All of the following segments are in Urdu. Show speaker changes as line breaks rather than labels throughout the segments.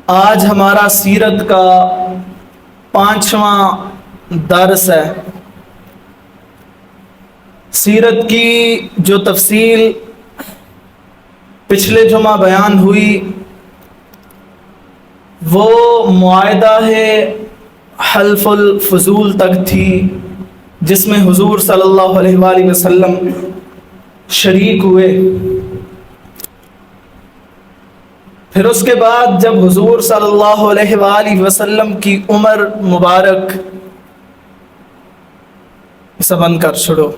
آج ہمارا سیرت کا 5واں درس ہے۔ سیرت کی جو تفصیل پچھلے جمعہ بیان ہوئی وہ معاہدہ حلف الفضول تک تھی، جس میں حضور صلی اللہ علیہ وآلہ وسلم شریک ہوئے۔ پھر اس کے بعد جب حضور صلی اللہ علیہ وآلہ وسلم کی عمر مبارک، اسے بند کر چھوڑو،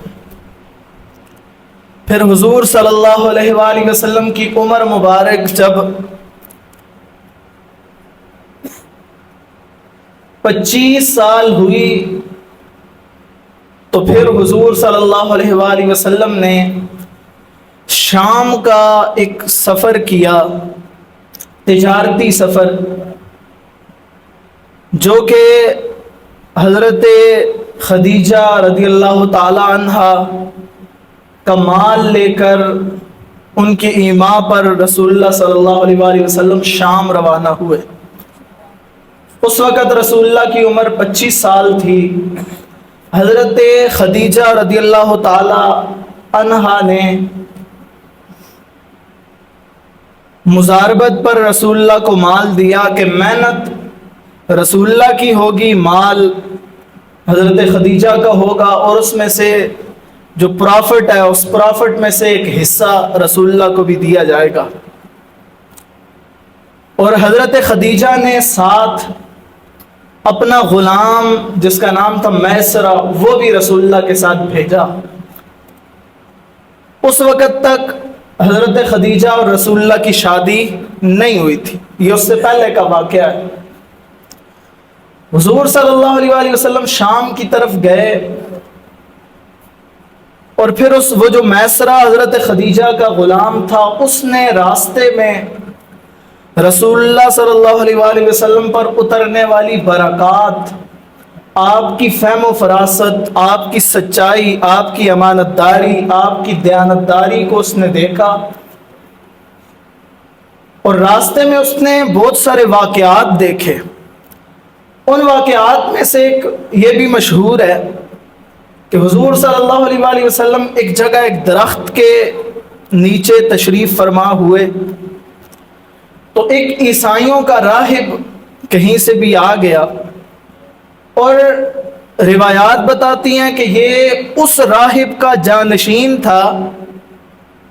پھر حضور صلی اللہ علیہ وآلہ وسلم کی عمر مبارک جب 25 سال ہوئی تو پھر حضور صلی اللہ علیہ وآلہ وسلم نے شام کا ایک سفر کیا، تجارتی سفر، جو کہ حضرت خدیجہ رضی اللہ تعالی عنہا کا مال لے کر ان کی ایما پر رسول اللہ صلی اللہ علیہ وآلہ وسلم شام روانہ ہوئے۔ اس وقت رسول اللہ کی عمر 25 سال تھی۔ حضرت خدیجہ رضی اللہ تعالی عنہا نے مزاربت پر رسول اللہ کو مال دیا کہ محنت رسول اللہ کی ہوگی، مال حضرت خدیجہ کا ہوگا، اور اس میں سے جو پرافٹ ہے اس پرافٹ میں سے ایک حصہ رسول اللہ کو بھی دیا جائے گا۔ اور حضرت خدیجہ نے ساتھ اپنا غلام جس کا نام تھا میسرہ، وہ بھی رسول اللہ کے ساتھ بھیجا۔ اس وقت تک حضرت خدیجہ اور رسول اللہ کی شادی نہیں ہوئی تھی، یہ اس سے پہلے کا واقعہ ہے۔ حضور صلی اللہ علیہ وآلہ وسلم شام کی طرف گئے، اور پھر وہ جو میسرہ حضرت خدیجہ کا غلام تھا، اس نے راستے میں رسول اللہ صلی اللہ علیہ وآلہ وسلم پر اترنے والی برکات، آپ کی فہم و فراست، آپ کی سچائی، آپ کی امانت داری، آپ کی دیانتداری کو اس نے دیکھا، اور راستے میں اس نے بہت سارے واقعات دیکھے۔ ان واقعات میں سے ایک یہ بھی مشہور ہے کہ حضور صلی اللہ علیہ وآلہ وسلم ایک جگہ ایک درخت کے نیچے تشریف فرما ہوئے، تو ایک عیسائیوں کا راہب کہیں سے بھی آ گیا، اور روایات بتاتی ہیں کہ یہ اس راہب کا جانشین تھا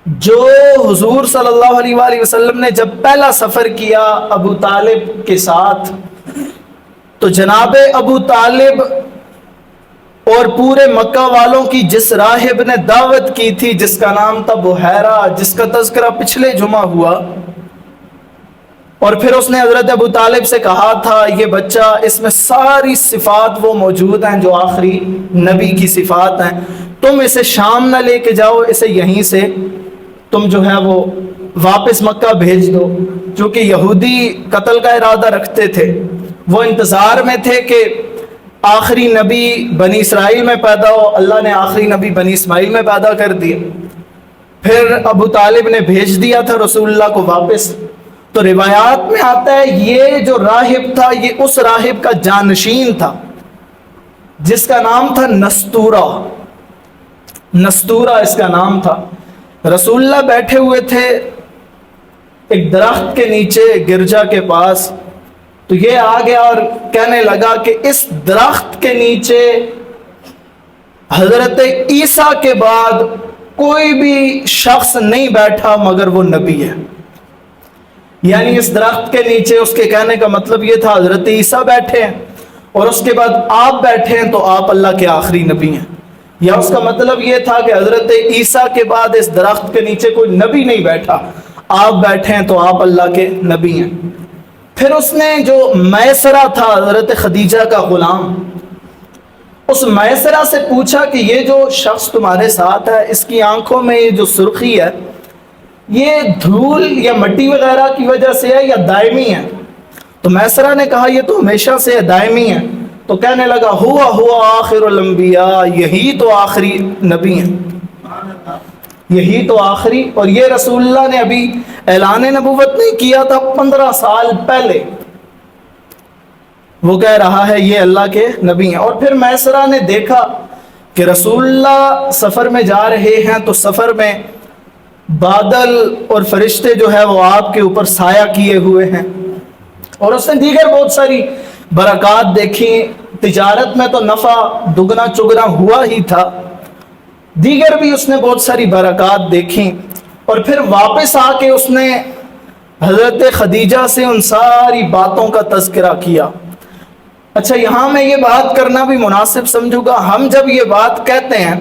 جو حضور صلی اللہ علیہ وآلہ وسلم نے جب پہلا سفر کیا ابو طالب کے ساتھ، تو جناب ابو طالب اور پورے مکہ والوں کی جس راہب نے دعوت کی تھی، جس کا نام تھا بحیرہ، جس کا تذکرہ پچھلے جمعہ ہوا، اور پھر اس نے حضرت ابو طالب سے کہا تھا یہ بچہ، اس میں ساری صفات وہ موجود ہیں جو آخری نبی کی صفات ہیں، تم اسے شام نہ لے کے جاؤ، اسے یہیں سے تم جو ہے وہ واپس مکہ بھیج دو۔ چونکہ یہودی قتل کا ارادہ رکھتے تھے، وہ انتظار میں تھے کہ آخری نبی بنی اسرائیل میں پیدا ہو، اللہ نے آخری نبی بنی اسماعیل میں پیدا کر دیا۔ پھر ابو طالب نے بھیج دیا تھا رسول اللہ کو واپس۔ تو روایات میں آتا ہے یہ جو راہب تھا یہ اس راہب کا جانشین تھا جس کا نام تھا نستورہ، نستورہ اس کا نام تھا۔ رسول اللہ بیٹھے ہوئے تھے ایک درخت کے نیچے گرجا کے پاس، تو یہ آ گیا اور کہنے لگا کہ اس درخت کے نیچے حضرت عیسیٰ کے بعد کوئی بھی شخص نہیں بیٹھا مگر وہ نبی ہے۔ یعنی اس درخت کے نیچے، اس کے کہنے کا مطلب یہ تھا حضرت عیسیٰ بیٹھے ہیں اور اس کے بعد آپ بیٹھے ہیں تو آپ اللہ کے آخری نبی ہیں، یا اس کا مطلب یہ تھا کہ حضرت عیسیٰ کے بعد اس درخت کے نیچے کوئی نبی نہیں بیٹھا، آپ بیٹھے ہیں تو آپ اللہ کے نبی ہیں۔ پھر اس نے جو میسرہ تھا حضرت خدیجہ کا غلام، اس میسرہ سے پوچھا کہ یہ جو شخص تمہارے ساتھ ہے اس کی آنکھوں میں یہ جو سرخی ہے یہ دھول یا مٹی وغیرہ کی وجہ سے ہے یا دائمی ہے؟ تو میسرہ نے کہا یہ تو ہمیشہ سے ہے، دائمی ہے۔ تو کہنے لگا ہوا آخر الانبیاء، یہی تو آخری نبی ہیں، یہی تو آخری۔ اور یہ رسول اللہ نے ابھی اعلان نبوت نہیں کیا تھا 15 سال پہلے، وہ کہہ رہا ہے یہ اللہ کے نبی ہیں۔ اور پھر میسرہ نے دیکھا کہ رسول اللہ سفر میں جا رہے ہیں تو سفر میں بادل اور فرشتے جو ہے وہ آپ کے اوپر سایہ کیے ہوئے ہیں، اور اس نے دیگر بہت ساری برکات دیکھی۔ تجارت میں تو نفع دگنا چگنا ہوا ہی تھا، دیگر بھی اس نے بہت ساری برکات دیکھی۔ اور پھر واپس آ کے اس نے حضرت خدیجہ سے ان ساری باتوں کا تذکرہ کیا۔ اچھا، یہاں میں یہ بات کرنا بھی مناسب سمجھوں گا، ہم جب یہ بات کہتے ہیں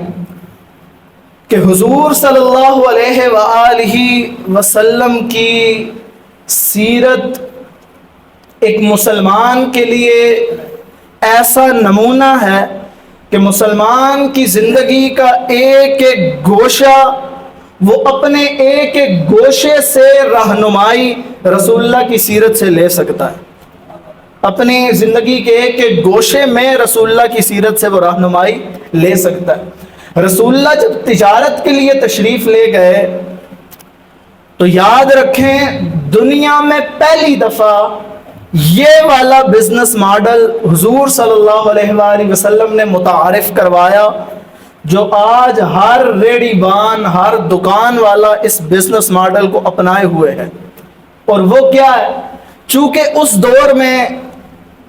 کہ حضور صلی اللہ علیہ وآلہ وسلم کی سیرت ایک مسلمان کے لیے ایسا نمونہ ہے کہ مسلمان کی زندگی کا ایک ایک گوشہ وہ اپنے ایک ایک گوشے سے رہنمائی رسول اللہ کی سیرت سے لے سکتا ہے، اپنی زندگی کے ایک ایک گوشے میں رسول اللہ کی سیرت سے وہ رہنمائی لے سکتا ہے۔ رسول اللہ جب تجارت کے لیے تشریف لے گئے تو یاد رکھیں دنیا میں پہلی دفعہ یہ والا بزنس ماڈل حضور صلی اللہ علیہ وآلہ وسلم نے متعارف کروایا، جو آج ہر ریڑی بان ہر دکان والا اس بزنس ماڈل کو اپنائے ہوئے ہے۔ اور وہ کیا ہے؟ چونکہ اس دور میں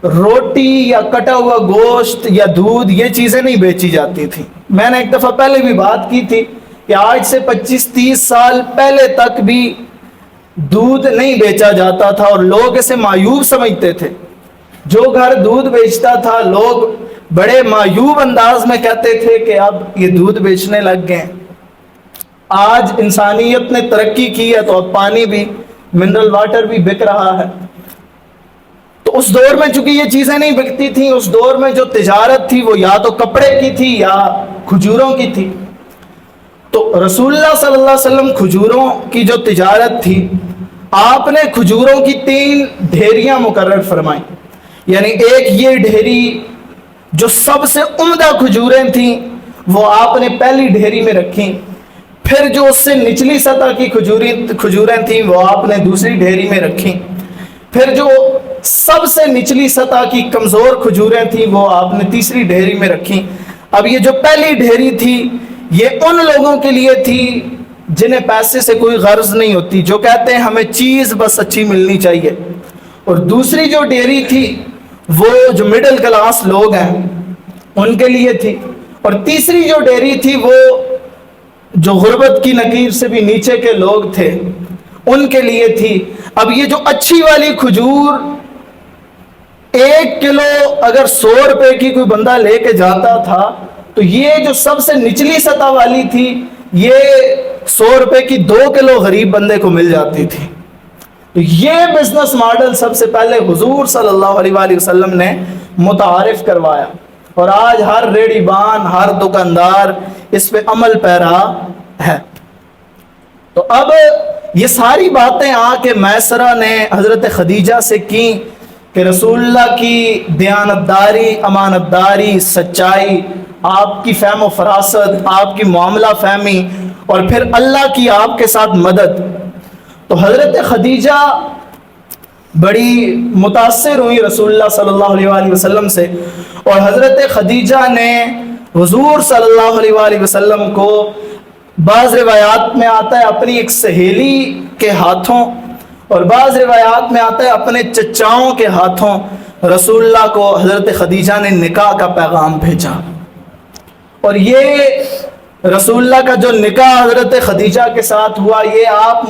روٹی یا کٹا ہوا گوشت یا دودھ یہ چیزیں نہیں بیچی جاتی تھیں۔ میں نے ایک دفعہ پہلے بھی بات کی تھی کہ آج سے 25-30 سال پہلے تک بھی دودھ نہیں بیچا جاتا تھا، اور لوگ اسے معیوب سمجھتے تھے۔ جو گھر دودھ بیچتا تھا لوگ بڑے معیوب انداز میں کہتے تھے کہ اب یہ دودھ بیچنے لگ گئے۔ آج انسانیت نے ترقی کی ہے تو اب پانی بھی، منرل واٹر بھی بک رہا ہے۔ تو اس دور میں چونکہ یہ چیزیں نہیں بکتی تھیں، اس دور میں جو تجارت تھی وہ یا تو کپڑے کی تھی یا کھجوروں کی تھی۔ تو رسول اللہ صلی اللہ علیہ وسلم کھجوروں کی جو تجارت تھی، آپ نے کھجوروں کی 3 ڈھیریاں مقرر فرمائیں، یعنی ایک یہ ڈھیری جو سب سے عمدہ کھجوریں تھیں وہ آپ نے پہلی ڈھیری میں رکھیں، پھر جو اس سے نچلی سطح کی کھجوریں تھیں وہ آپ نے دوسری ڈھیری میں رکھیں، پھر جو سب سے نچلی سطح کی کمزور کھجوریں تھیں وہ آپ نے تیسری ڈھیری میں رکھیں۔ اب یہ جو پہلی ڈھیری تھی یہ ان لوگوں کے لیے تھی جنہیں پیسے سے کوئی غرض نہیں ہوتی، جو کہتے ہیں ہمیں چیز بس اچھی ملنی چاہیے، اور دوسری جو ڈھیری تھی وہ جو مڈل کلاس لوگ ہیں ان کے لیے تھی، اور تیسری جو ڈھیری تھی وہ جو غربت کی نکیر سے بھی نیچے کے لوگ تھے ان کے لیے تھی۔ اب یہ جو اچھی والی کھجور 1 کلو اگر 100 روپے کی کوئی بندہ لے کے جاتا تھا تو یہ جو سب سے نچلی سطح والی تھی یہ 100 روپے کی 2 کلو غریب بندے کو مل جاتی تھی۔ تو یہ بزنس ماڈل سب سے پہلے حضور صلی اللہ علیہ وآلہ وسلم نے متعارف کروایا، اور آج ہر ریڑی بان ہر دکاندار اس پہ عمل پیرا ہے۔ تو اب یہ ساری باتیں آ کے میسرہ نے حضرت خدیجہ سے کی کہ رسول اللہ کی دیانتداری، امانتداری، سچائی، آپ کی فہم و فراست، آپ کی معاملہ فہمی، اور پھر اللہ کی آپ کے ساتھ مدد۔ تو حضرت خدیجہ بڑی متاثر ہوئی رسول اللہ صلی اللہ علیہ وآلہ وسلم سے، اور حضرت خدیجہ نے حضور صلی اللہ علیہ وآلہ وسلم کو بعض روایات میں آتا ہے اپنی ایک سہیلی کے ہاتھوں، اور بعض روایات میں آتا ہے اپنے چچاؤں کے ہاتھوں رسول اللہ کو حضرت خدیجہ نے نکاح کا پیغام بھیجا۔ اور یہ رسول اللہ کا جو نکاح حضرت خدیجہ کے ساتھ ہوا، یہ آپ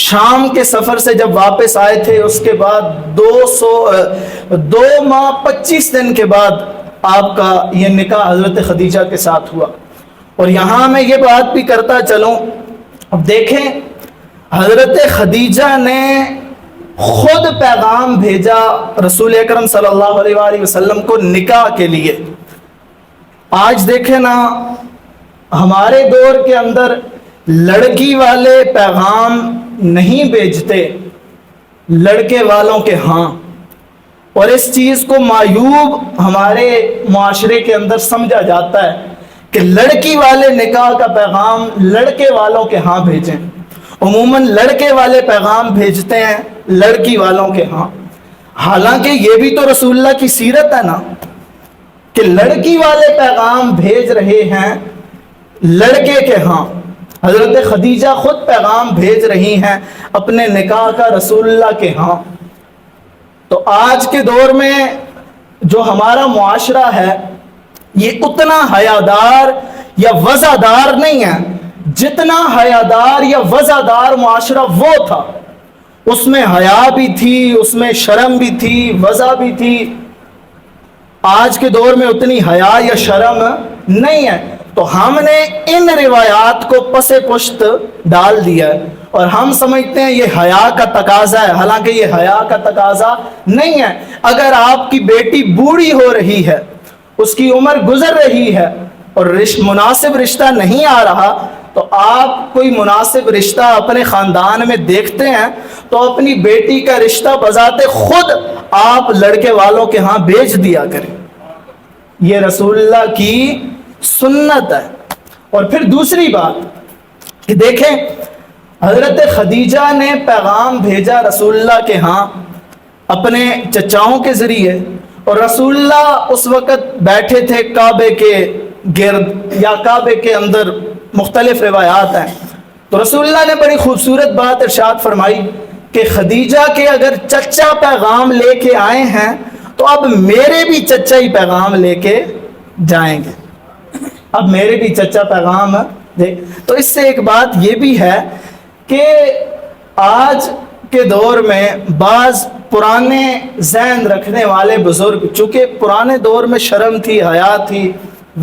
شام کے سفر سے جب واپس آئے تھے اس کے بعد 2 ماہ 25 دن کے بعد آپ کا یہ نکاح حضرت خدیجہ کے ساتھ ہوا۔ اور یہاں میں یہ بات بھی کرتا چلوں، اب دیکھیں حضرت خدیجہ نے خود پیغام بھیجا رسول اکرم صلی اللہ علیہ وآلہ وسلم کو نکاح کے لیے۔ آج دیکھیں نا ہمارے دور کے اندر لڑکی والے پیغام نہیں بھیجتے، لڑکے والوں کے ہاں، اور اس چیز کو معیوب ہمارے معاشرے کے اندر سمجھا جاتا ہے کہ لڑکی والے نکاح کا پیغام لڑکے والوں کے ہاں بھیجیں۔ عموماً لڑکے والے پیغام بھیجتے ہیں لڑکی والوں کے ہاں۔ حالانکہ یہ بھی تو رسول اللہ کی سیرت ہے نا کہ لڑکی والے پیغام بھیج رہے ہیں لڑکے کے ہاں. حضرت خدیجہ خود پیغام بھیج رہی ہیں اپنے نکاح کا رسول اللہ کے ہاں. تو آج کے دور میں جو ہمارا معاشرہ ہے یہ اتنا حیادار یا وزادار نہیں ہے جتنا حیادار یا وزادار معاشرہ وہ تھا. اس میں حیا بھی تھی، اس میں شرم بھی تھی، وزا بھی تھی. آج کے دور میں اتنی حیا یا شرم نہیں ہے. تو ہم نے ان روایات کو پس پشت ڈال دیا ہے اور ہم سمجھتے ہیں یہ حیا کا تقاضا ہے، حالانکہ یہ حیا کا تقاضا نہیں ہے. اگر آپ کی بیٹی بوڑھی ہو رہی ہے، اس کی عمر گزر رہی ہے اور مناسب رشتہ نہیں آ رہا، تو آپ کوئی مناسب رشتہ اپنے خاندان میں دیکھتے ہیں تو اپنی بیٹی کا رشتہ بذات خود آپ لڑکے والوں کے ہاں بھیج دیا کریں. یہ رسول اللہ کی سنت ہے. اور پھر دوسری بات کہ دیکھیں حضرت خدیجہ نے پیغام بھیجا رسول اللہ کے ہاں اپنے چچاؤں کے ذریعے، اور رسول اللہ اس وقت بیٹھے تھے کعبے کے گرد یا کعبے کے اندر. مختلف روایات ہیں. تو رسول اللہ نے بڑی خوبصورت بات ارشاد فرمائی کہ خدیجہ کے اگر چچا پیغام لے کے آئے ہیں تو اب میرے بھی چچا ہی پیغام لے کے جائیں گے. اب میرے بھی چچا پیغام دے. تو اس سے ایک بات یہ بھی ہے کہ آج کے دور میں بعض پرانے ذہن رکھنے والے بزرگ، چونکہ پرانے دور میں شرم تھی، حیا تھی،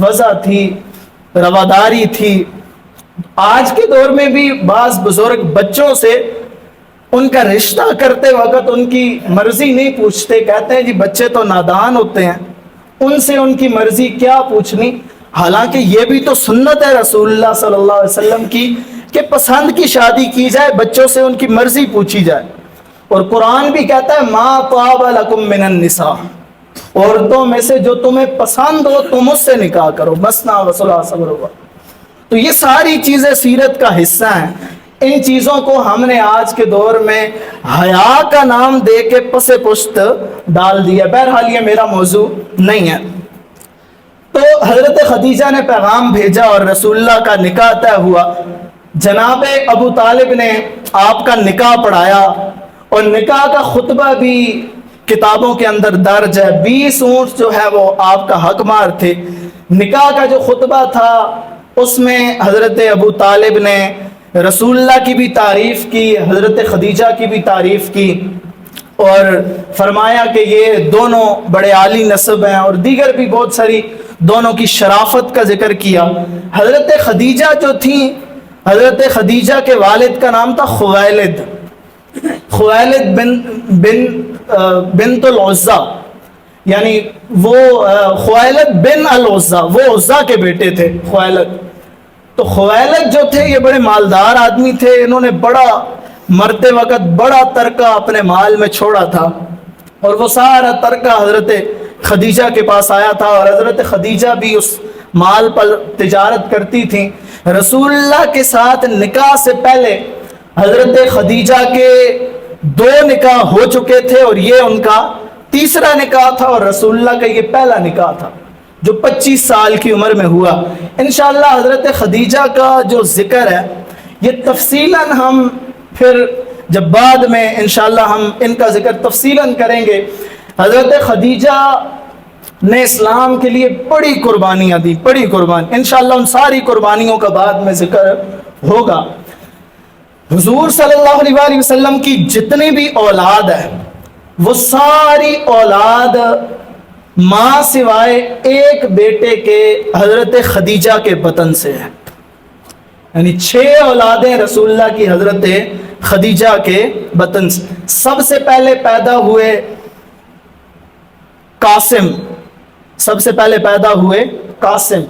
وضع تھی، رواداری تھی، آج کے دور میں بھی بعض بزرگ بچوں سے ان کا رشتہ کرتے وقت ان کی مرضی نہیں پوچھتے. کہتے ہیں جی بچے تو نادان ہوتے ہیں، ان سے ان کی مرضی کیا پوچھنی. حالانکہ یہ بھی تو سنت ہے رسول اللہ صلی اللہ علیہ وسلم کی کہ پسند کی شادی کی جائے، بچوں سے ان کی مرضی پوچھی جائے. اور قرآن بھی کہتا ہے ما طاب لکم من النساء، عورتوں میں سے جو تمہیں پسند ہو تم اس سے نکاح کرو، مثنی و ثلاث و رباع. تو یہ ساری چیزیں سیرت کا حصہ ہیں. ان چیزوں کو ہم نے آج کے دور میں حیا کا نام دے کے پس پشت ڈال دیا. بہرحال یہ میرا موضوع نہیں ہے. تو حضرت خدیجہ نے پیغام بھیجا اور رسول اللہ کا نکاح طے ہوا. جناب ابو طالب نے آپ کا نکاح پڑھایا اور نکاح کا خطبہ بھی کتابوں کے اندر درج ہے. 20 اونٹ جو ہے وہ آپ کا حق مار تھے. نکاح کا جو خطبہ تھا اس میں حضرت ابو طالب نے رسول اللہ کی بھی تعریف کی، حضرت خدیجہ کی بھی تعریف کی اور فرمایا کہ یہ دونوں بڑے عالی نسب ہیں، اور دیگر بھی بہت ساری دونوں کی شرافت کا ذکر کیا. حضرت خدیجہ جو تھیں، حضرت خدیجہ کے والد کا نام تھا خویلد بنت العزا، یعنی وہ خویلد بن العزا، وہ عزا کے بیٹے تھے خویلد. تو خویلد جو تھے یہ بڑے مالدار آدمی تھے. انہوں نے بڑا مرتے وقت بڑا ترکہ اپنے مال میں چھوڑا تھا اور وہ سارا ترکہ حضرت خدیجہ کے پاس آیا تھا اور حضرت خدیجہ بھی اس مال پر تجارت کرتی تھیں. رسول اللہ کے ساتھ نکاح سے پہلے حضرت خدیجہ کے 2 نکاح ہو چکے تھے اور یہ ان کا تیسرا نکاح تھا، اور رسول اللہ کا یہ پہلا نکاح تھا جو 25 سال کی عمر میں ہوا. انشاءاللہ حضرت خدیجہ کا جو ذکر ہے یہ تفصیلاً ہم پھر جب بعد میں انشاءاللہ ہم ان کا ذکر تفصیلاً کریں گے. حضرت خدیجہ نے اسلام کے لیے بڑی قربانیاں دی، بڑی قربانی. انشاءاللہ ان ساری قربانیوں کا بعد میں ذکر ہوگا. حضور صلی اللہ علیہ وآلہ وسلم کی جتنی بھی اولاد ہے وہ ساری اولاد ماں سوائے ایک بیٹے کے حضرت خدیجہ کے بطن سے ہے. یعنی 6 اولادیں رسول اللہ کی حضرت خدیجہ کے بطن سے. سب سے پہلے پیدا ہوئے قاسم، سب سے پہلے پیدا ہوئے قاسم،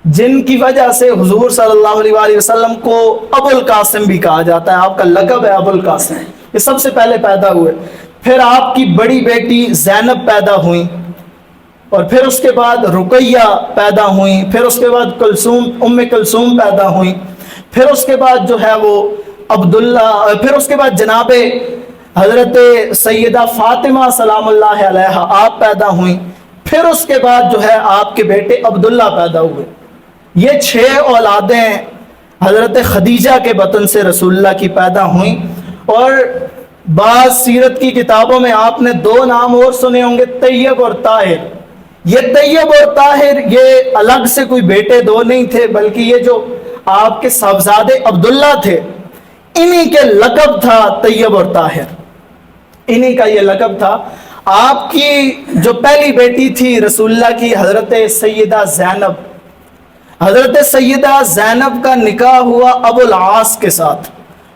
جن کی وجہ سے حضور صلی اللہ علیہ وآلہ وسلم کو ابو القاسم بھی کہا جاتا ہے. آپ کا لقب ہے ابو القاسم. یہ سب سے پہلے پیدا ہوئے. پھر آپ کی بڑی بیٹی زینب پیدا ہوئیں اور پھر اس کے بعد رقیہ پیدا ہوئیں، پھر اس کے بعد کلثوم، ام کلثوم پیدا ہوئیں، پھر اس کے بعد جو ہے وہ عبداللہ، پھر اس کے بعد جناب حضرت سیدہ فاطمہ سلام اللہ علیہا آپ پیدا ہوئیں، پھر اس کے بعد جو ہے آپ کے بیٹے عبداللہ پیدا ہوئے۔ یہ 6 اولادیں حضرت خدیجہ کے بطن سے رسول اللہ کی پیدا ہوئیں۔ اور بعض سیرت کی کتابوں میں آپ نے 2 نام اور سنے ہوں گے، طیب اور طاہر۔ یہ طیب اور طاہر یہ الگ سے کوئی بیٹے 2 نہیں تھے، بلکہ یہ جو آپ کے صاحبزادے عبداللہ تھے انہی کے لقب تھا طیب اور طاہر، انہی کا یہ لقب تھا۔ آپ کی جو پہلی بیٹی تھی رسول اللہ کی حضرت سیدہ زینب، حضرت سیدہ زینب کا نکاح ہوا ابو العاص کے ساتھ،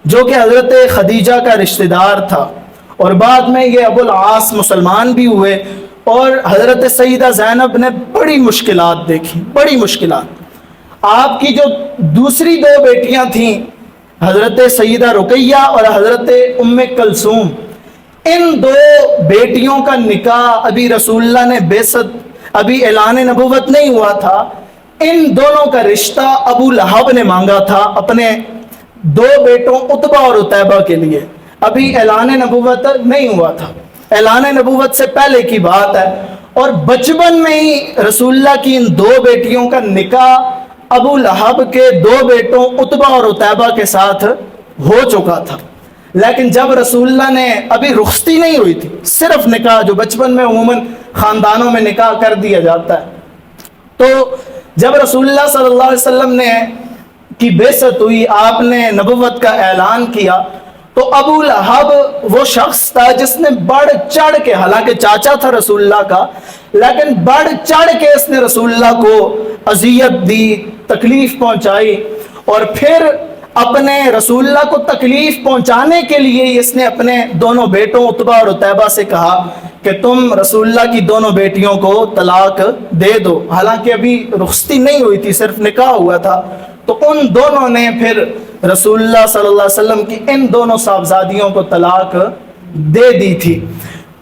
جو کہ حضرت خدیجہ کا رشتہ دار تھا، اور بعد میں یہ ابو العاص مسلمان بھی ہوئے، اور حضرت سیدہ زینب نے بڑی مشکلات دیکھی، بڑی مشکلات۔ آپ کی جو دوسری 2 بیٹیاں تھیں حضرت سیدہ رقیہ اور حضرت ام کلثوم، ان 2 بیٹیوں کا نکاح ابھی رسول اللہ نے بعثت، ابھی اعلان نبوت نہیں ہوا تھا، ان دونوں کا رشتہ ابو لہب نے مانگا تھا اپنے 2 بیٹوں عتبہ اور عتیبہ کے لیے، ابھی اعلان نبوت نہیں ہوا تھا، اعلان نبوت سے پہلے کی بات ہے۔ اور بچپن میں ہی رسول اللہ کی ان 2 بیٹیوں کا نکاح ابو لہب کے 2 بیٹوں عتبہ اور عتیبہ کے ساتھ ہو چکا تھا، لیکن جب رسول اللہ نے، ابھی رخصتی نہیں ہوئی تھی، صرف نکاح، جو بچپن میں عموماً خاندانوں میں نکاح کر دیا جاتا ہے، تو جب رسول اللہ صلی اللہ علیہ وسلم نے کی بعثت ہوئی، آپ نے نبوت کا اعلان کیا، تو ابو لہب وہ شخص تھا جس نے بڑھ چڑھ کے، حالانکہ چاچا تھا رسول اللہ کا، لیکن بڑھ چڑھ کے اس نے رسول اللہ کو اذیت دی، تکلیف پہنچائی، اور پھر اپنے رسول اللہ کو تکلیف پہنچانے کے لیے اس نے اپنے دونوں بیٹوں عتبہ اور عتیبہ سے کہا کہ تم رسول اللہ کی دونوں بیٹیوں کو طلاق دے دو، حالانکہ ابھی رخصتی نہیں ہوئی تھی، صرف نکاح ہوا تھا۔ تو ان دونوں نے پھر رسول اللہ صلی اللہ علیہ وسلم کی ان دونوں صاحبزادیوں کو طلاق دے دی تھی۔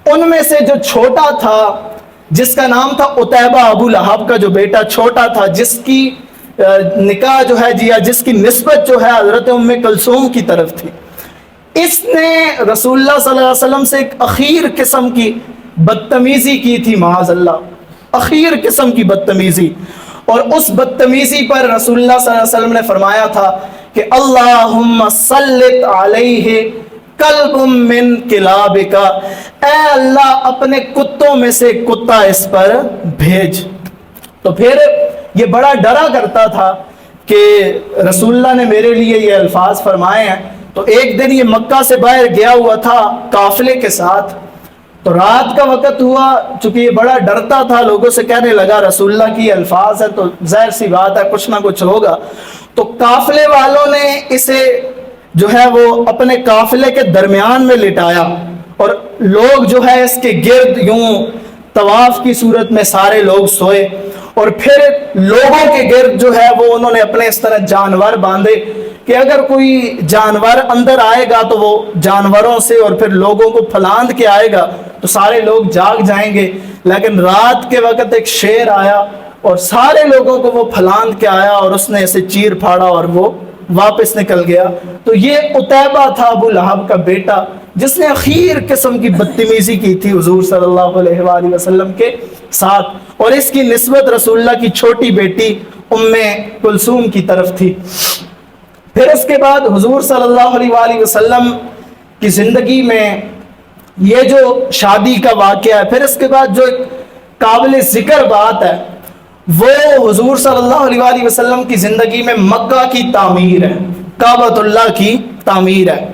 ان میں سے جو چھوٹا تھا، جس کا نام تھا عتیبہ، ابو لہب کا جو بیٹا چھوٹا تھا، جس کی نکاح جو ہے یا جس کی نسبت جو ہے حضرت ام کلثوم کی طرف تھی، اس نے رسول اللہ صلی اللہ علیہ وسلم سے ایک اخیر قسم کی بدتمیزی کی تھی، معاذ اللہ، اخیر قسم کی بدتمیزی۔ اور اس بدتمیزی پر رسول اللہ صلی اللہ علیہ وسلم نے فرمایا تھا کہ اللہم سلط علیہ کلب من کلابک، اے اللہ اپنے کتوں میں سے کتا اس پر بھیج۔ تو پھر یہ بڑا ڈرا کرتا تھا کہ رسول اللہ نے میرے لیے یہ الفاظ فرمائے ہیں۔ تو ایک دن یہ مکہ سے باہر گیا ہوا تھا قافلے کے ساتھ، تو رات کا وقت ہوا، چونکہ یہ بڑا ڈرتا تھا، لوگوں سے کہنے لگا رسول اللہ کی الفاظ ہے تو ظاہر سی بات ہے کچھ نہ کچھ ہوگا۔ تو قافلے والوں نے اسے جو ہے وہ اپنے قافلے کے درمیان میں لٹایا، اور لوگ جو ہے اس کے گرد یوں طواف کی صورت میں سارے لوگ سوئے، اور پھر لوگوں کے گرد جو ہے وہ انہوں نے اپنے اس طرح جانور باندھے کہ اگر کوئی جانور اندر آئے گا تو وہ جانوروں سے اور پھر لوگوں کو پھلاند کے آئے گا تو سارے لوگ جاگ جائیں گے۔ لیکن رات کے وقت ایک شیر آیا اور سارے لوگوں کو وہ پھلاند کے آیا اور اس نے اسے چیر پھاڑا اور وہ واپس نکل گیا۔ تو یہ عتیبہ تھا ابو لہب کا بیٹا، جس نے اخیر قسم کی بدتمیزی کی تھی حضور صلی اللہ علیہ وآلہ وسلم کے ساتھ، اور اس کی نسبت رسول اللہ کی چھوٹی بیٹی ام کلثوم کی طرف تھی۔ پھر اس کے بعد حضور صلی اللہ علیہ وآلہ وسلم کی زندگی میں یہ جو شادی کا واقعہ ہے، پھر اس کے بعد جو قابل ذکر بات ہے وہ حضور صلی اللہ علیہ وآلہ وسلم کی زندگی میں مکہ کی تعمیر ہے، کعبۃ اللہ کی تعمیر ہے۔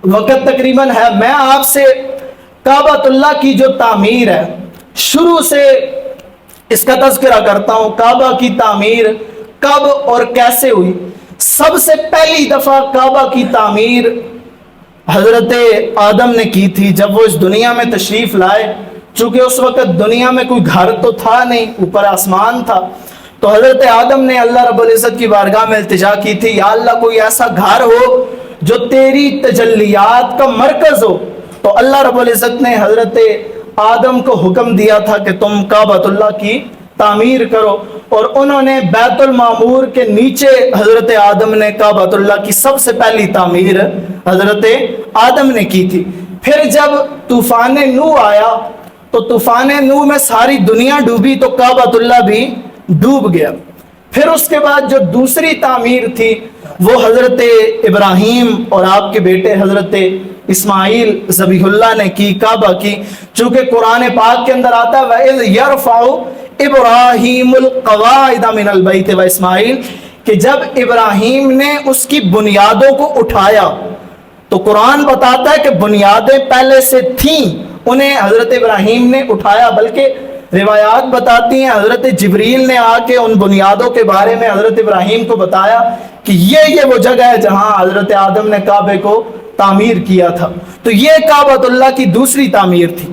وقت تقریباً ہے، میں آپ سے کعبۃ اللہ کی جو تعمیر ہے شروع سے اس کا تذکرہ کرتا ہوں۔ کعبہ کی تعمیر کب اور کیسے ہوئی؟ سب سے پہلی دفعہ کعبہ کی تعمیر حضرت آدم نے کی تھی جب وہ اس دنیا میں تشریف لائے۔ چونکہ اس وقت دنیا میں کوئی گھر تو تھا نہیں، اوپر آسمان تھا، تو حضرت آدم نے اللہ رب العزت کی بارگاہ میں التجا کی تھی، یا اللہ کوئی ایسا گھر ہو جو تیری تجلیات کا مرکز ہو۔ تو اللہ رب العزت نے حضرت آدم کو حکم دیا تھا کہ تم کعبۃ اللہ کی تعمیر کرو. اور انہوں نے بیت المعمور کے نیچے حضرت آدم نے کعبۃ اللہ کی سب سے پہلی تعمیر حضرت آدم نے کی تھی. پھر جب طوفان نوح آیا تو طوفان نوح میں ساری دنیا ڈوبی تو کعبۃ اللہ بھی ڈوب گیا. پھر اس کے بعد جو دوسری تعمیر تھی وہ حضرت ابراہیم اور آپ کے بیٹے حضرت اسماعیل ذبیح اللہ نے کی کعبہ کی. چونکہ قرآن پاک کے اندر آتا ہے وَإِذْ يَرْفَعُ إِبْرَاهِيمُ الْقَوَاعِدَ مِنَ الْبَيْتِ وَإِسْمَاعِيل کہ جب ابراہیم نے اس کی بنیادوں کو اٹھایا تو قرآن بتاتا ہے کہ بنیادیں پہلے سے تھیں, انہیں حضرت ابراہیم نے اٹھایا. بلکہ روایات بتاتی ہیں حضرت جبریل نے آ کے ان بنیادوں کے بارے میں حضرت ابراہیم کو بتایا کہ یہ وہ جگہ ہے جہاں حضرت آدم نے کعبے کو تعمیر کیا تھا. تو یہ کعبۃ اللہ کی دوسری تعمیر تھی.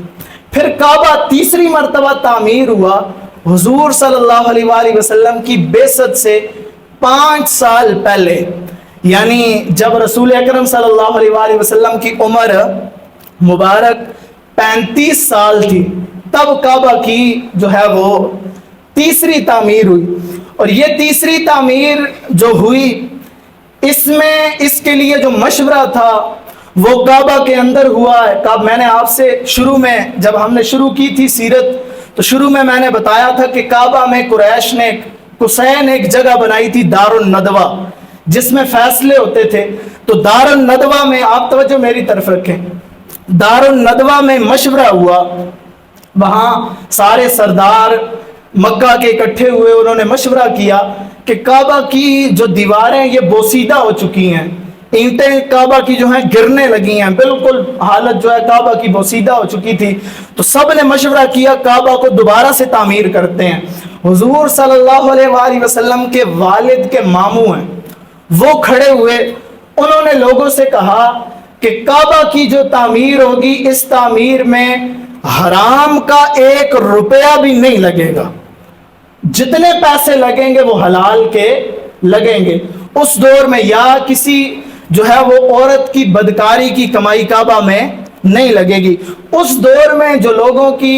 پھر کعبہ تیسری مرتبہ تعمیر ہوا حضور صلی اللہ علیہ وآلہ وسلم کی بعثت سے 5 سال پہلے, یعنی جب رسول اکرم صلی اللہ علیہ وآلہ وسلم کی عمر مبارک 35 سال تھی, تب کعبہ کی جو ہے وہ تیسری تعمیر ہوئی. اور یہ تیسری تعمیر جو ہوئی اس میں اس کے لیے جو مشورہ تھا وہ کعبہ کے اندر ہوا ہے. میں نے آپ سے شروع میں جب ہم نے شروع کی تھی سیرت تو شروع میں نے بتایا تھا کہ کعبہ میں قریش نے قصین ایک جگہ بنائی تھی دار الندوہ جس میں فیصلے ہوتے تھے. تو دار الندوہ میں آپ توجہ میری طرف رکھیں, دار الندوہ میں مشورہ ہوا, وہاں سارے سردار مکہ کے اکٹھے ہوئے, انہوں نے مشورہ کیا کہ کعبہ کی جو دیواریں یہ بوسیدہ ہو چکی ہیں, اینٹیں کعبہ کی جو ہیں گرنے لگی ہیں, بالکل حالت جو ہے کعبہ کی بوسیدہ ہو چکی تھی. تو سب نے مشورہ کیا کعبہ کو دوبارہ سے تعمیر کرتے ہیں. حضور صلی اللہ علیہ وآلہ وسلم کے والد کے ماموں ہیں, وہ کھڑے ہوئے, انہوں نے لوگوں سے کہا کہ کعبہ کی جو تعمیر ہوگی اس تعمیر میں حرام کا 1 روپیہ بھی نہیں لگے گا, جتنے پیسے لگیں گے وہ حلال کے لگیں گے. اس دور میں یا کسی جو ہے وہ عورت کی بدکاری کی کمائی کعبہ میں نہیں لگے گی. اس دور میں جو لوگوں کی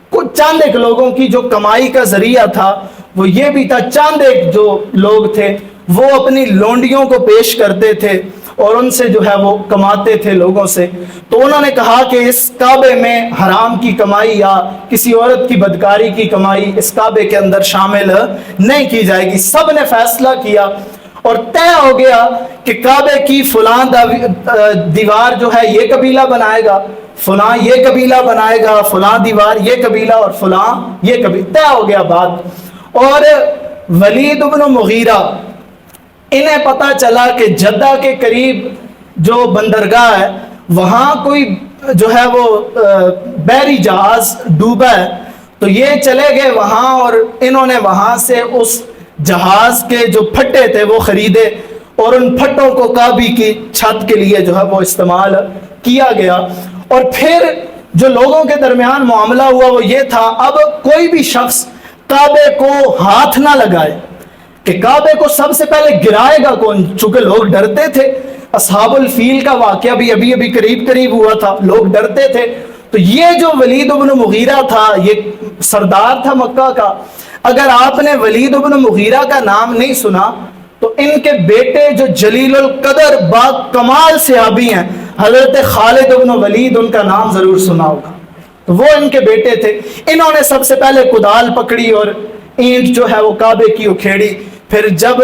کچھ چند ایک لوگوں کی جو کمائی کا ذریعہ تھا وہ یہ بھی تھا, چند ایک جو لوگ تھے وہ اپنی لونڈیوں کو پیش کرتے تھے اور ان سے جو ہے وہ کماتے تھے لوگوں سے. تو انہوں نے کہا کہ اس کعبے میں حرام کی کمائی یا کسی عورت کی بدکاری کی کمائی اس کعبے کے اندر شامل نہیں کی جائے گی. سب نے فیصلہ کیا اور طے ہو گیا کہ کعبے کی فلاں دیوار جو ہے یہ قبیلہ بنائے گا, فلاں یہ قبیلہ بنائے گا, فلاں دیوار یہ قبیلہ اور فلاں یہ قبیلہ. طے ہو گیا بات. اور ولید بن مغیرہ انہیں پتا چلا کہ جدہ کے قریب جو بندرگاہ ہے وہاں کوئی جو ہے وہ بحری جہاز ڈوبا ہے, تو یہ چلے گئے وہاں اور انہوں نے وہاں سے اس جہاز کے جو پھٹے تھے وہ خریدے اور ان پھٹوں کو کعبے کی چھت کے لیے جو ہے وہ استعمال کیا گیا. اور پھر جو لوگوں کے درمیان معاملہ ہوا وہ یہ تھا اب کوئی بھی شخص کعبے کو ہاتھ نہ لگائے کہ کعبے کو سب سے پہلے گرائے گا کون, چونکہ لوگ ڈرتے تھے. اصحاب الفیل کا واقعہ بھی ابھی قریب ہوا تھا, لوگ ڈرتے تھے. تو یہ جو ولید بن مغیرہ تھا یہ سردار تھا مکہ کا. اگر آپ نے ولید بن مغیرہ کا نام نہیں سنا تو ان کے بیٹے جو جلیل القدر با کمال صحابی ہیں حضرت خالد بن ولید, ان کا نام ضرور سنا ہوگا. تو وہ ان کے بیٹے تھے. انہوں نے سب سے پہلے کدال پکڑی اور اینٹ جو ہے وہ کعبے کی اکھیڑی. پھر جب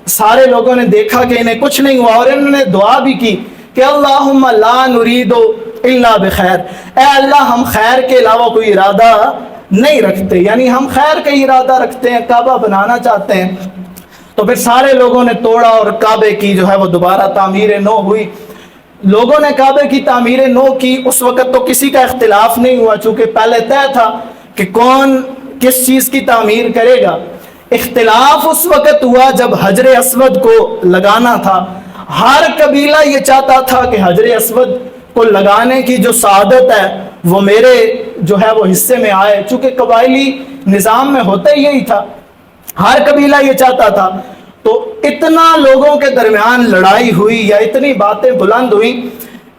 سارے لوگوں نے دیکھا کہ انہیں کچھ نہیں ہوا اور انہوں نے دعا بھی کی کہ اللہم لا نرید الا بخیر, اے اللہ ہم خیر کے علاوہ کوئی ارادہ نہیں رکھتے, یعنی ہم خیر کا ارادہ رکھتے ہیں, کعبہ بنانا چاہتے ہیں. تو پھر سارے لوگوں نے توڑا اور کعبے کی جو ہے وہ دوبارہ تعمیر نو ہوئی. لوگوں نے کعبے کی تعمیر نو کی. اس وقت تو کسی کا اختلاف نہیں ہوا چونکہ پہلے طے تھا کہ کون کس چیز کی تعمیر کرے گا. اختلاف اس وقت ہوا جب حجر اسود کو لگانا تھا. ہر قبیلہ یہ چاہتا تھا کہ حجر اسود کو لگانے کی جو سعادت ہے وہ میرے جو ہے وہ حصے میں آئے, چونکہ قبائلی نظام میں ہوتا ہی یہی تھا, ہر قبیلہ یہ چاہتا تھا. تو اتنا لوگوں کے درمیان لڑائی ہوئی یا اتنی باتیں بلند ہوئی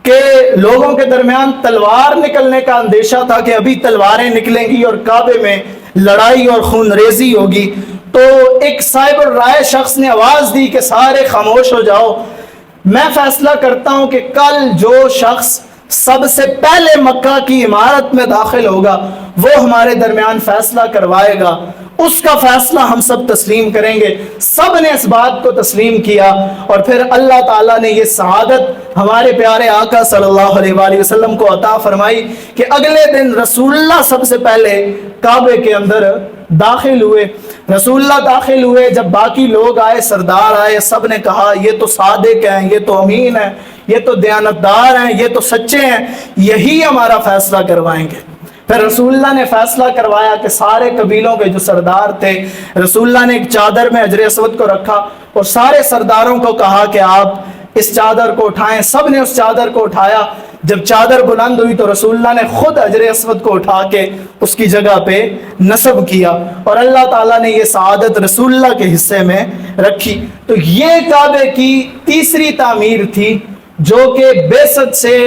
کہ لوگوں کے درمیان تلوار نکلنے کا اندیشہ تھا کہ ابھی تلواریں نکلیں گی اور کعبے میں لڑائی اور خون ریزی ہوگی۔ تو ایک صاحب الرائے شخص نے آواز دی کہ سارے خاموش ہو جاؤ، میں فیصلہ کرتا ہوں کہ کل جو شخص سب سے پہلے مکہ کی عمارت میں داخل ہوگا وہ ہمارے درمیان فیصلہ کروائے گا، اس کا فیصلہ ہم سب تسلیم کریں گے۔ سب نے اس بات کو تسلیم کیا، اور پھر اللہ تعالیٰ نے یہ سعادت ہمارے پیارے آقا صلی اللہ علیہ وآلہ وسلم کو عطا فرمائی کہ اگلے دن رسول اللہ سب سے پہلے کعبے کے اندر داخل ہوئے۔ رسول اللہ داخل ہوئے، جب باقی لوگ آئے، سردار آئے، سب نے کہا یہ تو صادق ہیں، یہ تو امین ہیں، یہ تو دیانتدار ہیں، یہ تو سچے ہیں، یہی ہمارا فیصلہ کروائیں گے۔ پھر رسول اللہ نے فیصلہ کروایا کہ سارے قبیلوں کے جو سردار تھے، رسول اللہ نے ایک چادر میں حجر اسود کو رکھا اور سارے سرداروں کو کہا کہ آپ اس چادر کو اٹھائیں۔ سب نے اس چادر کو اٹھایا۔ جب چادر بلند ہوئی تو رسول اللہ نے خود حجر اسود کو اٹھا کے اس کی جگہ پہ نصب کیا، اور اللہ تعالیٰ نے یہ سعادت رسول اللہ کے حصے میں رکھی۔ تو یہ کعبے کی تیسری تعمیر تھی جو کہ بعثت سے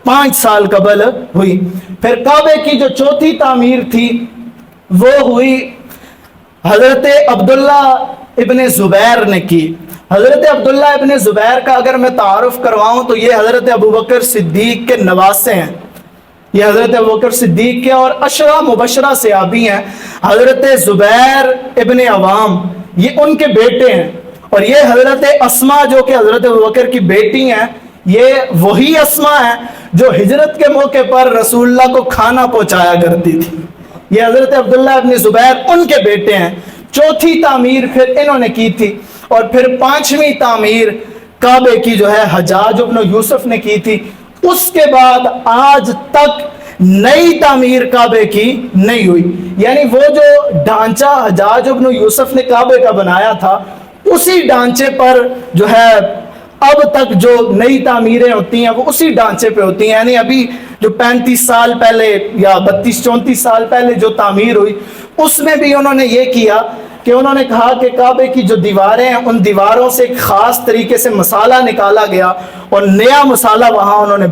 5 سال قبل ہوئی۔ پھر کعبے کی جو چوتھی تعمیر تھی وہ ہوئی حضرت عبداللہ ابن زبیر نے کی۔ حضرت عبداللہ ابن زبیر کا اگر میں تعارف کرواؤں تو یہ حضرت ابوبکر صدیق کے نواسے ہیں، یہ حضرت ابوبکر صدیق کے اور عشرہ مبشرہ صحابی ہیں۔ حضرت زبیر ابن عوام یہ ان کے بیٹے ہیں، اور یہ حضرت اسما جو کہ حضرت ابوبکر کی بیٹی ہیں، یہ وہی اسما ہیں جو ہجرت کے موقع پر رسول اللہ کو کھانا پہنچایا کرتی تھی۔ یہ حضرت عبداللہ ابن زبیر ان کے بیٹے ہیں۔ چوتھی تعمیر پھر انہوں نے کی تھی، اور پھر 5ویں تعمیر کعبے کی جو ہے حجاج ابن یوسف نے کی تھی۔ اس کے بعد آج تک نئی تعمیر کعبے کی نہیں ہوئی، یعنی وہ جو ڈھانچہ حجاج ابن یوسف نے کعبے کا بنایا تھا اسی ڈھانچے پر جو ہے اب تک جو نئی تعمیریں ہوتی ہیں وہ اسی ڈھانچے پہ ہوتی ہیں۔ یعنی ابھی جو 35 سال پہلے یا 32-34 سال پہلے جو تعمیر ہوئی اس میں بھی انہوں نے یہ کیا کہ انہوں نے کہا کہ کعبے کی جو دیواریں ہیں ان دیواروں سے ایک خاص طریقے سے مسالہ نکالا گیا اور نیا مسالہ وہاں انہوں نے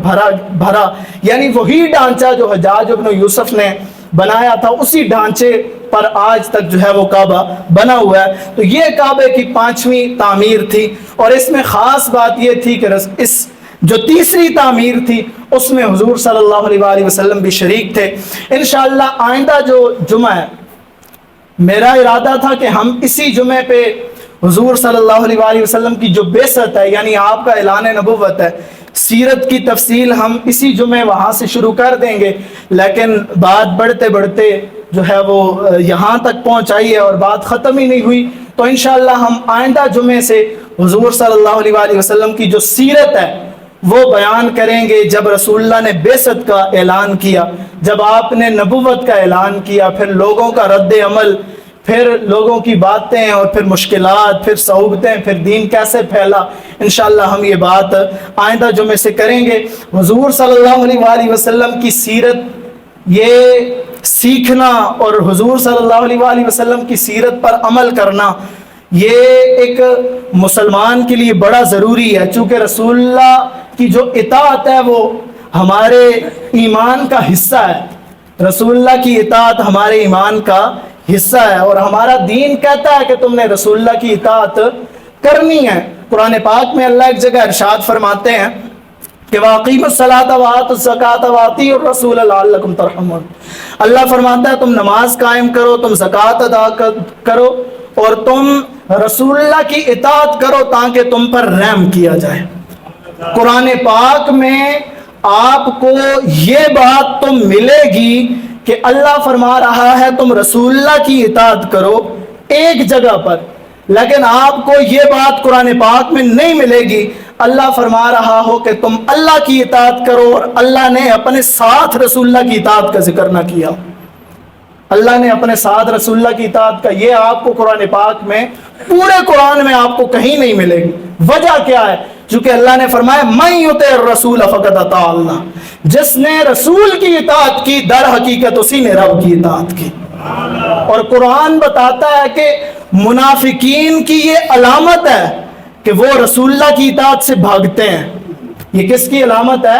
بھرا، یعنی وہی ڈھانچہ جو حجاج ابن یوسف نے بنایا تھا اسی ڈھانچے پر آج تک جو ہے وہ کعبہ بنا ہوا ہے۔ تو یہ کعبے کی 5ویں تعمیر تھی، اور اس میں خاص بات یہ تھی کہ اس جو تیسری تعمیر تھی اس میں حضور صلی اللہ علیہ وآلہ وسلم بھی شریک تھے۔ انشاءاللہ آئندہ جو جمعہ ہے میرا ارادہ تھا کہ ہم اسی جمعے پہ حضور صلی اللہ علیہ وآلہ وسلم کی جو بعثت ہے، یعنی آپ کا اعلان نبوت ہے، سیرت کی تفصیل ہم اسی جمعے وہاں سے شروع کر دیں گے، لیکن بات بڑھتے بڑھتے جو ہے وہ یہاں تک پہنچائی ہے اور بات ختم ہی نہیں ہوئی۔ تو انشاءاللہ ہم آئندہ جمعے سے حضور صلی اللہ علیہ وآلہ وسلم کی جو سیرت ہے وہ بیان کریں گے، جب رسول اللہ نے بعثت کا اعلان کیا، جب آپ نے نبوت کا اعلان کیا، پھر لوگوں کا رد عمل، پھر لوگوں کی باتیں اور پھر مشکلات، پھر صعوبتیں، پھر دین کیسے پھیلا۔ انشاءاللہ ہم یہ بات آئندہ جمعے سے کریں گے۔ حضور صلی اللہ علیہ وآلہ وسلم کی سیرت یہ سیکھنا اور حضور صلی اللہ علیہ وآلہ وسلم کی سیرت پر عمل کرنا یہ ایک مسلمان کے لیے بڑا ضروری ہے، چونکہ رسول اللہ کی جو اطاعت ہے وہ ہمارے ایمان کا حصہ ہے۔ رسول اللہ کی اطاعت ہمارے ایمان کا حصہ ہے، اور ہمارا دین کہتا ہے کہ تم نے رسول اللہ کی اطاعت کرنی ہے۔ قرآن پاک میں اللہ ایک جگہ ارشاد فرماتے ہیں کہ وَأَقِیمُوا الصَّلَاةَ وَآتُوا الزَّکَاةَ وَأَطِیعُوا الرَّسُولَ لَعَلَّکُمْ تُرْحَمُونَ۔ اللہ فرماتا ہے تم نماز قائم کرو، تم زکوٰۃ ادا کرو، اور تم رسول اللہ کی اطاعت کرو تاکہ تم پر رحم کیا جائے۔ قرآن پاک میں آپ کو یہ بات تو ملے گی کہ اللہ فرما رہا ہے تم رسول اللہ کی اطاعت کرو ایک جگہ پر، لیکن آپ کو یہ بات قرآن پاک میں نہیں ملے گی اللہ فرما رہا ہو کہ تم اللہ کی اطاعت کرو اور اللہ نے اپنے ساتھ رسول اللہ کی اطاعت کا ذکر نہ کیا۔ اللہ نے اپنے ساتھ رسول اللہ کی اطاعت کا یہ آپ کو قرآن پاک میں، پورے قرآن میں آپ کو کہیں نہیں ملے گی۔ وجہ کیا ہے؟ چونکہ اللہ نے فرمایا مَن یُطِعِ الرَّسُولَ فَقَدْ اطاع اللَّہ، جس نے رسول کی اطاعت کی در حقیقت اسی نے رب کی اطاعت کی۔ اور قرآن بتاتا ہے کہ منافقین کی یہ علامت ہے کہ وہ رسول اللہ کی اطاعت سے بھاگتے ہیں۔ یہ کس کی علامت ہے؟